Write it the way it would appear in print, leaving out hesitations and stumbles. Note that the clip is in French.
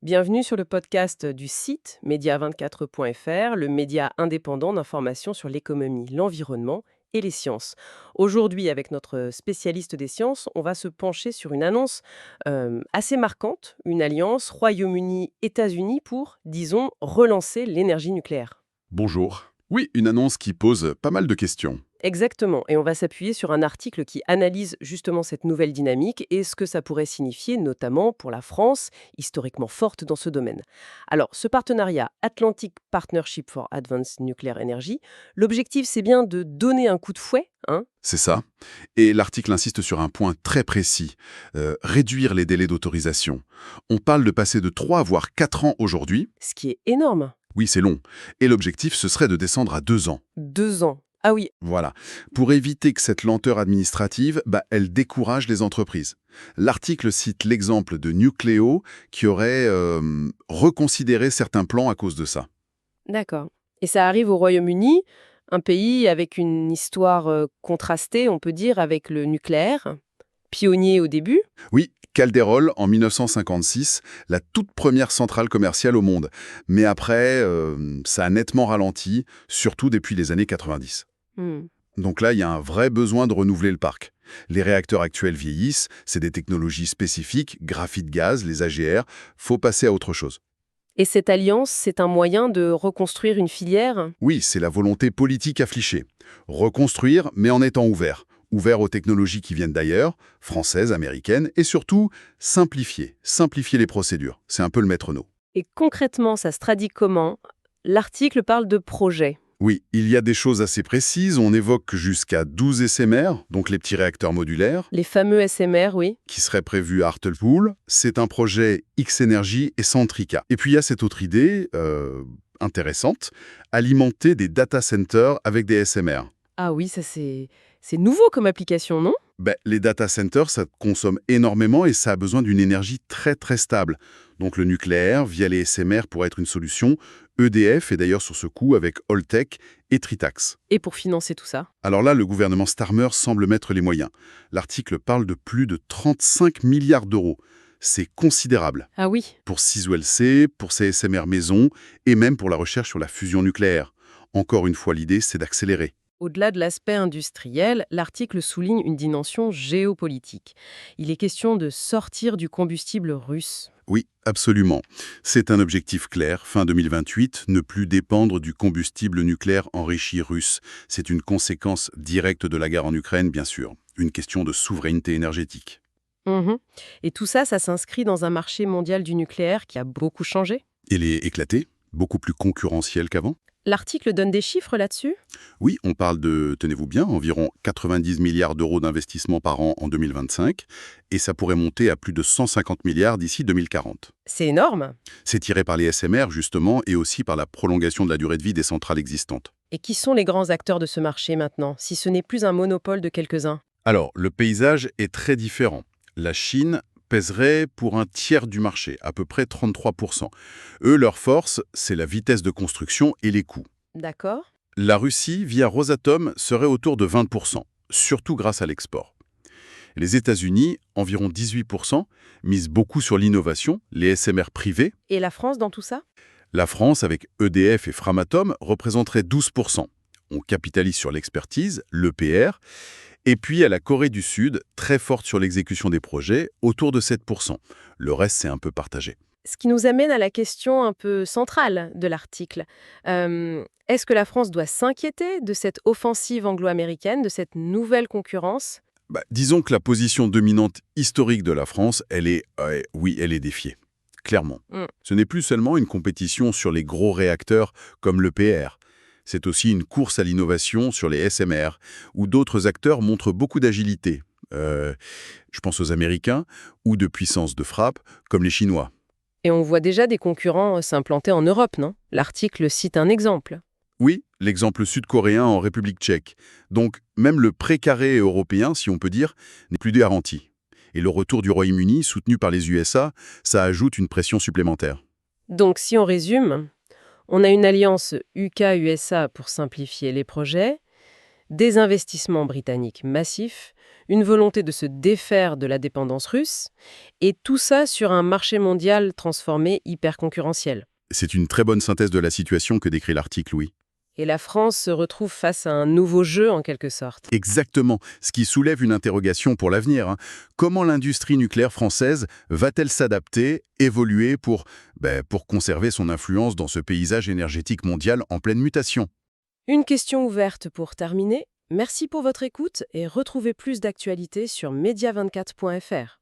Bienvenue sur le podcast du site média24.fr, le média indépendant d'information sur l'économie, l'environnement et les sciences. Aujourd'hui, avec notre spécialiste des sciences, on va se pencher sur une annonce assez marquante, une alliance Royaume-Uni-États-Unis pour, disons, relancer l'énergie nucléaire. Bonjour. Oui, une annonce qui pose pas mal de questions. Exactement, et on va s'appuyer sur un article qui analyse justement cette nouvelle dynamique et ce que ça pourrait signifier, notamment pour la France, historiquement forte dans ce domaine. Alors, ce partenariat Atlantic Partnership for Advanced Nuclear Energy, l'objectif c'est bien de donner un coup de fouet, hein, C'est ça. Et l'article insiste sur un point très précis. Réduire les délais d'autorisation. On parle de passer de 3 voire 4 ans aujourd'hui. ce qui est énorme. Oui, c'est long. Et l'objectif, ce serait de descendre à 2 ans. 2 ans. Ah oui, Voilà. Pour éviter que cette lenteur administrative, elle décourage les entreprises. L'article cite l'exemple de Nucléo qui aurait reconsidéré certains plans à cause de ça. d'accord. Et ça arrive au Royaume-Uni, un pays avec une histoire contrastée, on peut dire, avec le nucléaire, pionnier au début. Oui, Calderol, en 1956, la toute première centrale commerciale au monde. Mais après, ça a nettement ralenti, surtout depuis les années 90. Hmm. Donc là, il y a un vrai besoin de renouveler le parc. Les réacteurs actuels vieillissent, c'est des technologies spécifiques, graphite gaz, les AGR, faut passer à autre chose. Et cette alliance, c'est un moyen de reconstruire une filière? Oui, c'est la volonté politique affichée. Reconstruire, mais en étant ouvert. Ouvert aux technologies qui viennent d'ailleurs, françaises, américaines, et surtout, simplifier les procédures. C'est un peu le maître mot. Et concrètement, ça se traduit comment? L'article parle de projet. Oui, il y a des choses assez précises. On évoque jusqu'à 12 SMR, donc les petits réacteurs modulaires, Les fameux SMR, oui. qui seraient prévus à Hartlepool. C'est un projet X-Energy et Centrica. Et puis il y a cette autre idée intéressante, alimenter des data centers avec des SMR. Ah oui, ça c'est nouveau comme application, non? Les data centers, ça consomme énormément et ça a besoin d'une énergie très très stable. Donc le nucléaire, via les SMR, pourrait être une solution. EDF est d'ailleurs sur ce coup avec Holtec et Tritax. Et pour financer tout ça? Alors là, le gouvernement Starmer semble mettre les moyens. L'article parle de plus de 35 milliards d'euros. C'est considérable. Ah oui. Pour Siswell C, pour ces SMR maison et même pour la recherche sur la fusion nucléaire. Encore une fois, l'idée, c'est d'accélérer. Au-delà de l'aspect industriel, l'article souligne une dimension géopolitique. Il est question de sortir du combustible russe. Oui, absolument. C'est un objectif clair, fin 2028, ne plus dépendre du combustible nucléaire enrichi russe. C'est une conséquence directe de la guerre en Ukraine, bien sûr. Une question de souveraineté énergétique. Mhm. Et tout ça, ça s'inscrit dans un marché mondial du nucléaire qui a beaucoup changé. Elle est éclatée, beaucoup plus concurrentielle qu'avant. L'article donne des chiffres là-dessus? Oui, on parle de, tenez-vous bien, environ 90 milliards d'euros d'investissement par an en 2025, et ça pourrait monter à plus de 150 milliards d'ici 2040. C'est énorme. C'est tiré par les SMR, justement, et aussi par la prolongation de la durée de vie des centrales existantes. Et qui sont les grands acteurs de ce marché maintenant, si ce n'est plus un monopole de quelques-uns? Alors, le paysage est très différent. La Chine pèserait pour un tiers du marché, à peu près 33%. Eux, leur force, c'est la vitesse de construction et les coûts. D'accord. La Russie, via Rosatom, serait autour de 20%, surtout grâce à l'export. Les États-Unis, environ 18%, misent beaucoup sur l'innovation, les SMR privés. Et la France dans tout ça? La France, avec EDF et Framatome, représenterait 12%. On capitalise sur l'expertise, l'EPR. Et puis à la Corée du Sud, très forte sur l'exécution des projets, autour de 7%. Le reste, c'est un peu partagé. Ce qui nous amène à la question un peu centrale de l'article. Est-ce que la France doit s'inquiéter de cette offensive anglo-américaine, de cette nouvelle concurrence? Disons que la position dominante historique de la France, oui, elle est défiée. Clairement. Hmm. Ce n'est plus seulement une compétition sur les gros réacteurs comme l'EPR. C'est aussi une course à l'innovation sur les SMR, où d'autres acteurs montrent beaucoup d'agilité. Je pense aux Américains, ou de puissance de frappe, comme les Chinois. Et on voit déjà des concurrents s'implanter en Europe, non? L'article cite un exemple. Oui, l'exemple sud-coréen en République tchèque. Donc, même le précaré européen, si on peut dire, n'est plus garanti. Et le retour du Royaume-Uni, soutenu par les USA, ça ajoute une pression supplémentaire. Donc si on résume, on a une alliance UK-USA pour simplifier les projets, des investissements britanniques massifs, une volonté de se défaire de la dépendance russe, et tout ça sur un marché mondial transformé hyper concurrentiel. C'est une très bonne synthèse de la situation que décrit l'article, oui. Et la France se retrouve face à un nouveau jeu en quelque sorte. Exactement, ce qui soulève une interrogation pour l'avenir, hein. Comment l'industrie nucléaire française va-t-elle s'adapter, évoluer pour conserver son influence dans ce paysage énergétique mondial en pleine mutation? Une question ouverte pour terminer. Merci pour votre écoute et retrouvez plus d'actualités sur media24.fr.